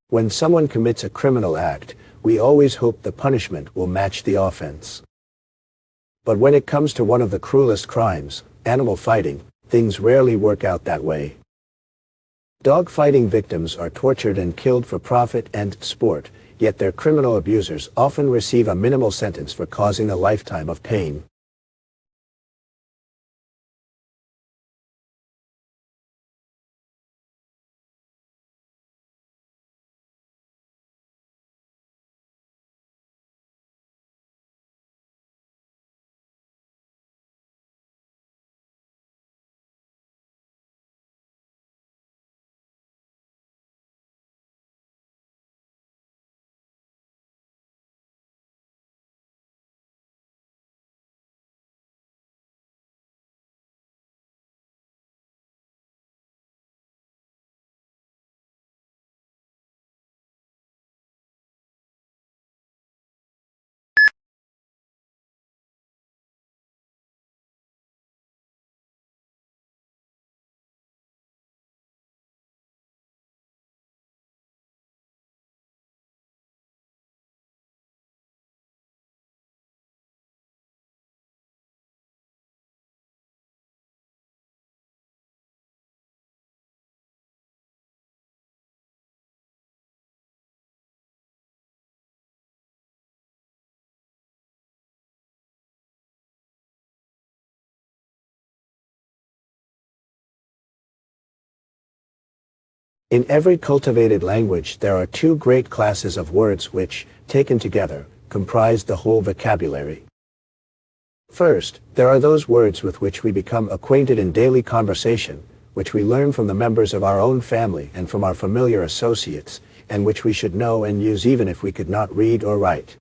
When someone commits a criminal act, we always hope the punishment will match the offense. But when it comes to one of the cruelest crimes, animal fighting, things rarely work out that way. Dog fighting victims are tortured and killed for profit and sport, yet their criminal abusers often receive a minimal sentence for causing a lifetime of pain. In every cultivated language there are two great classes of words which, taken together, comprise the whole vocabulary. First, there are those words with which we become acquainted in daily conversation, which we learn from the members of our own family and from our familiar associates, and which we should know and use even if we could not read or write.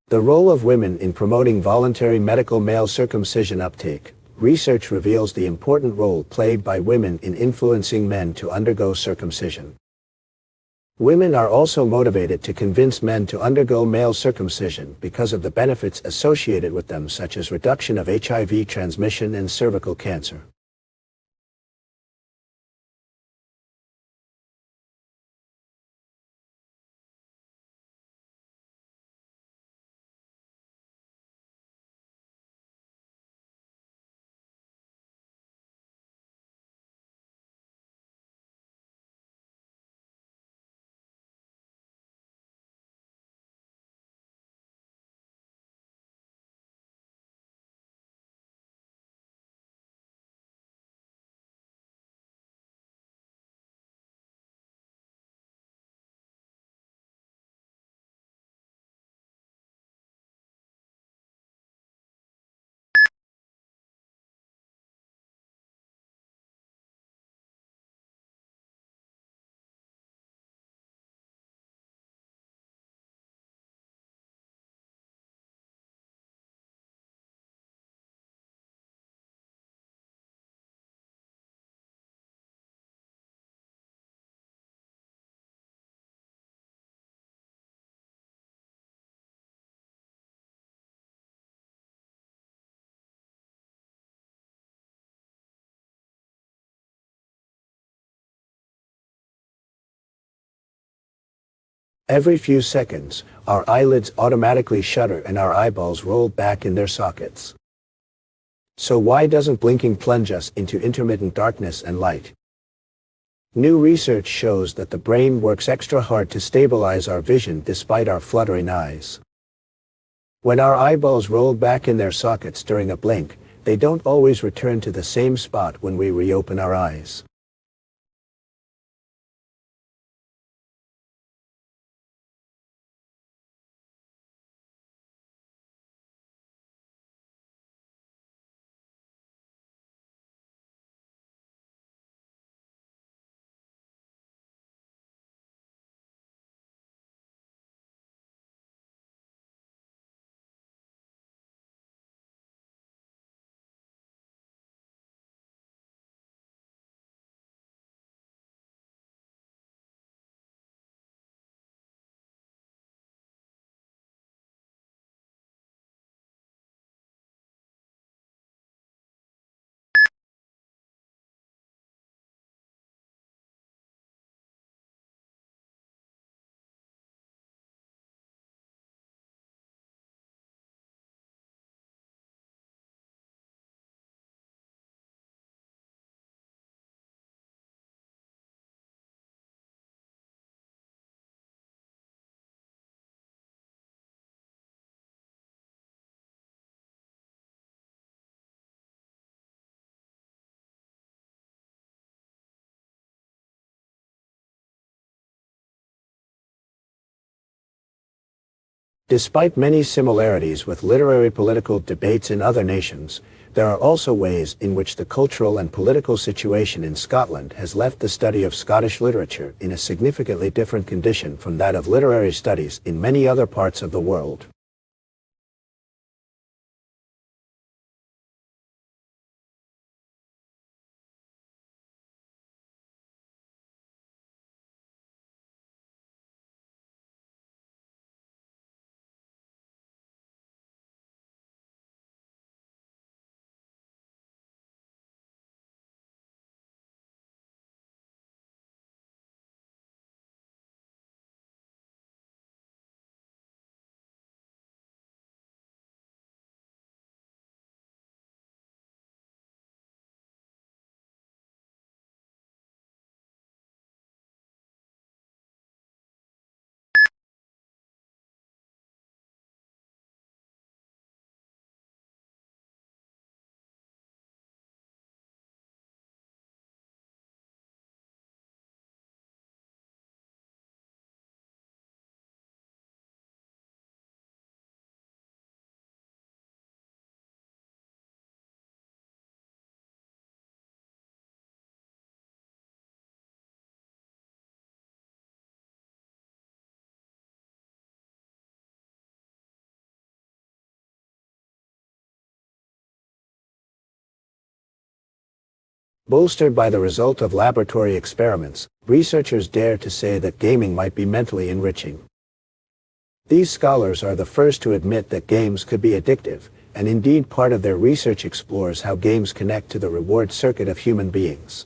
The role of women in promoting voluntary medical male circumcision uptake. Research reveals the important role played by women in influencing men to undergo circumcision. Women are also motivated to convince men to undergo male circumcision because of the benefits associated with them, such as reduction of HIV transmission and cervical cancer. Every few seconds, our eyelids automatically shutter and our eyeballs roll back in their sockets. So why doesn't blinking plunge us into intermittent darkness and light? New research shows that the brain works extra hard to stabilize our vision despite our fluttering eyes. When our eyeballs roll back in their sockets during a blink, they don't always return to the same spot when we reopen our eyes. Despite many similarities with literary political debates in other nations, there are also ways in which the cultural and political situation in Scotland has left the study of Scottish literature in a significantly different condition from that of literary studies in many other parts of the world. Bolstered by the result of laboratory experiments, researchers dare to say that gaming might be mentally enriching. These scholars are the first to admit that games could be addictive, and indeed part of their research explores how games connect to the reward circuit of human beings.